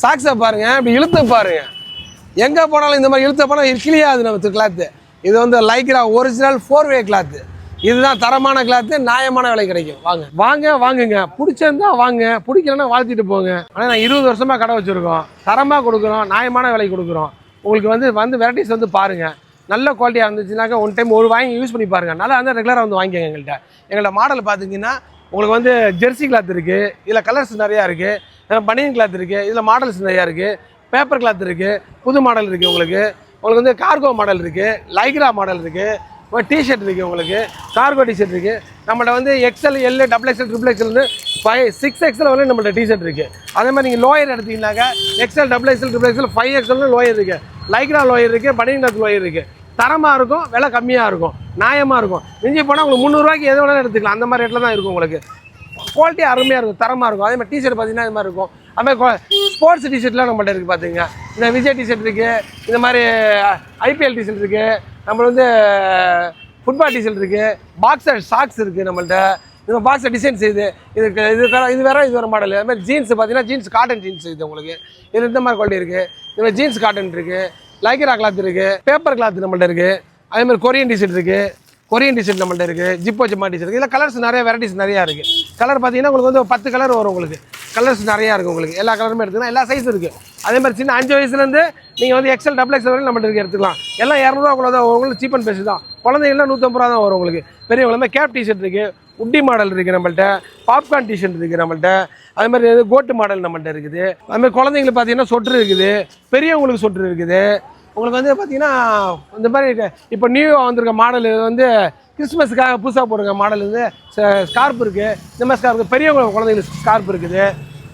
சாக்ஸை பாருங்க, இப்படி இழுத்து பாருங்க. எங்கே போனாலும் இந்த மாதிரி இழுத்த போனால் கிளியாது நம்ம கிளாத்து. இது வந்து லைக்ரா ஒரிஜினல் 4-வே கிளாத்து. இதுதான் தரமான கிளாத்து, நியாயமான விலை கிடைக்கும். வாங்குங்க. பிடிச்சிருந்தா வாங்க, பிடிக்கலன்னா வாழ்த்திட்டு போங்க. ஆனால் நான் 20 வருஷமாக கடை வச்சுருக்கோம். தரமாக கொடுக்குறோம், நியாயமான விலை கொடுக்குறோம். உங்களுக்கு வந்து வெரைட்டிஸ் வந்து பாருங்கள். நல்ல குவாலிட்டியாக இருந்துச்சுனாக்கா ஒன் டைம் வாங்கி யூஸ் பண்ணி பாருங்கள். நல்லா வந்து ரெகுலராக வந்து வாங்கிக்கோங்க. எங்கள்கிட்ட மாடல் பார்த்தீங்கன்னா உங்களுக்கு வந்து ஜெர்சி கிளாத் இருக்குது, இதில் கலர்ஸ் நிறையா இருக்குது. பனியன் கிளாத் இருக்குது, இதில் மாடல்ஸ் நிறையா இருக்குது. பேப்பர் கிளாத் இருக்குது, புது மாடல் இருக்குது. உங்களுக்கு வந்து கார்கோ மாடல் இருக்குது, லைக்ரா மாடல் இருக்குது, டிஷர்ட் இருக்குது, உங்களுக்கு கார்கோ டிஷர்ட் இருக்குது. நம்மள்ட்ட வந்து XL, L, XXL, XXL 6XL வந்து நம்மள்ட்ட டிஷர்ட் இருக்குது. அதே மாதிரி நீங்கள் லோயர் எடுத்தீங்கன்னாக்கா XL, XXL 5XL லோயர் இருக்குது. லைக்ரா லோயர் இருக்குது, பனியன் கிளாத் லோயர் இருக்குது. தரமாக இருக்கும், விலை கம்மியாக இருக்கும், நியாயமாக இருக்கும். மிஞ்சி போனால் உங்களுக்கு 300 ரூபாய்க்கு எது வேணாலும் எடுத்துக்கலாம். அந்த மாதிரி ரேட்டில் தான் இருக்கும். உங்களுக்கு குவாலிட்டி அருமையாக இருக்கும், தரமாக இருக்கும். அதே மாதிரி டிஷர்ட் பார்த்தீங்கன்னா இது மாதிரி இருக்கும். அதுமாதிரி ஸ்போர்ட்ஸ் டிஷர்ட்லாம் நம்மள்ட்ட இருக்குது. பார்த்துங்க, இந்த விஜய் டிஷர்ட் இருக்குது, இந்த மாதிரி IPL டிஷர்ட் இருக்குது, நம்ம வந்து ஃபுட்பால் டிஷர்ட் இருக்குது, பாக்ஸர் ஷாக்ஸ் இருக்குது நம்மள்ட்ட. இந்த பாக்ஸர் டிசைன்ஸ் இது வேறு மாடல். அது மாதிரி ஜீன்ஸ் பார்த்தீங்கன்னா ஜீன்ஸ் காட்டன் ஜீன்ஸ் இது உங்களுக்கு. இது இந்த மாதிரி குவாலிட்டி இருக்குது. இது மாதிரி ஜீன்ஸ் காட்டன் இருக்குது, லைக்ரா கிளாத் இருக்குது, பேப்பர் கிளாத் நம்மள்ட்ட இருக்குது. அதே மாதிரி கொரியன் டிஷர்ட் இருக்குது, கொரியன் டிஷர்ட் நம்மள்ட்ட இருக்குது, ஜிப்போ ஜிம்மா டிஷர்ட். இதில் கலர்ஸ் நிறைய வெரைட்டிஸ் நிறையா இருக்குது. கலர் பார்த்தீங்கன்னா உங்களுக்கு வந்து 10 கலர் வரும். உங்களுக்கு கலர்ஸ் நிறையா இருக்குது. உங்களுக்கு எல்லா கலருமே எடுத்துக்கலாம், எல்லா சைஸ் இருக்குது. அதே மாதிரி சின்ன 5 வயசுலேருந்து நீங்கள் வந்து XL, XXL வரைக்கும் நம்மள்ட்ட எடுத்துக்கலாம். எல்லாம் 200 தான் உங்களுக்கு சீப் அண்ட் பெஸ்ட் தான். குழந்தைங்களாம் 150 ரூபா தான் வரும். உங்களுக்கு பெரியவங்களுமே கேப் டிஷர்ட் இருக்குது, உட்டி மாடல் இருக்குது நம்மள்ட்ட, பாப்கார்ன் டிஷர்ட் இருக்குது நம்மள்ட்ட. அதே மாதிரி கோட்டு மாடல் நம்மள்ட்ட இருக்குது. அதுமாதிரி குழந்தைங்களுக்கு பார்த்தீங்கன்னா சொட்ரு இருக்குது, பெரியவங்களுக்கு சொட்ரு இருக்குது. உங்களுக்கு வந்து பார்த்தீங்கன்னா இந்த மாதிரி இப்போ நியூவாக வந்திருக்க மாடல் வந்து கிறிஸ்மஸுக்காக புதுசாக போடுற மாடல் வந்து ஸ்கார்ப் இருக்குது. இந்த மாதிரி ஸ்கார்ப் பெரியவங்க குழந்தைங்களுக்கு ஸ்கார்ப் இருக்குது.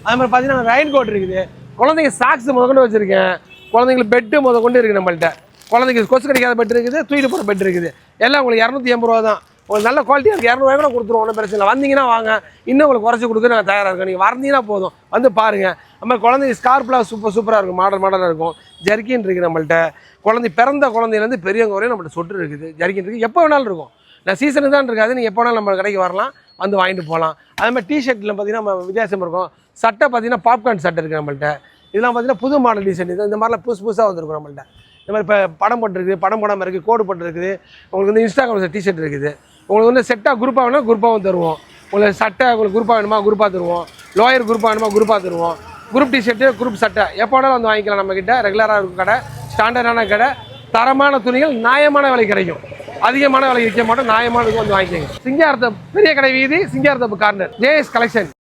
அது மாதிரி பார்த்தீங்கன்னா ரெயின் கோட் இருக்குது. குழந்தைங்க சாக்ஸ் முதற்கொண்டு வச்சுருக்கேன். குழந்தைங்களுக்கு பெட்டு முதற்கொண்டு இருக்குது நம்மள்ட்ட. குழந்தைங்க கொசு கடிக்காத பெட் இருக்குது, தூக்கிட்டு போகிற பெட் இருக்குது. எல்லாம் உங்களுக்கு 280 ரூபா தான். உங்களுக்கு நல்ல குவாலிட்டியாக இருக்குது. 200 கூட கொடுத்துருவோம், ஒன்றும் பிரச்சனை இல்லை. வந்தீங்கன்னா வாங்க, இன்னும் உங்களுக்கு குறைச்சி கொடுத்து நாங்கள் தயாராக இருக்கோம். நீங்கள் வந்தீங்கன்னா போதும், வந்து பாருங்கள். நம்ம குழந்தைங்க ஸ்கார்ப்லாம் சூப்பராக இருக்கும், மாடலாக இருக்கும். ஜர்க்கின் இருக்குது நம்மள்ட்ட. பிறந்த குழந்தையிலேருந்து பெரியவங்க வரையும் நம்மள்ட்ட சொட்டு இருக்குது, ஜர்க்கின் இருக்குது. எப்போ வேணாலும் இருக்கும். நான் சீசனுக்கு தான் இருக்காது, நீங்கள் எப்போ வேணாலும் நம்ம கடைக்கு வரலாம், வந்து வாங்கிட்டு போகலாம். அதே மாதிரி டிஷர்ட்டில் பார்த்தீங்கன்னா நம்ம வித்தியாசம் இருக்கும். சட்டை பார்த்தீங்கன்னா பாப்கார்ன் சட்டை இருக்குது நம்மள்ட்ட. இதெல்லாம் பார்த்தீங்கன்னா புது மாடல் டிசைன். இந்த மாதிரிலாம் புதுசாக வந்துருக்கும் நம்மள்ட்ட. இந்த மாதிரி இப்போ படம் போட்டுருக்குது, படம் போடாமல் இருக்குது, கோடு போட்டுருக்குது. உங்களுக்கு வந்து இன்ஸ்டாகிராம் டிஷர்ட் இருக்குது. உங்களுக்கு வந்து செட்டாக குரூப்பாக வேணால் குரூப்பாகவும் தருவோம். உங்களுக்கு சட்டை உங்களுக்கு குரூப்பாக வேணுமா குரூப்பாக தருவோம். லோயர் குரூப்பாக வேணுமா குரூப்பாக தருவோம். குரூப் டிஷர்ட்டு, குரூப் சட்டை எப்போ வேணாலும் வந்து வாங்கிக்கலாம். நம்மக்கிட்ட ரெகுலராக இருக்கும் கடை, ஸ்டாண்டர்டான கடை, தரமான துணிகள் நியாயமான விலை கிடைக்கும். அதிகமான விலை விற்க மாட்டோம், நியாயமான வந்து வாங்கிக்கோங்க. சிங்காரத்தை பெரிய கடை வீதி, சிங்காரத்தப்பு கார்னர், JS கலெக்ஷன்.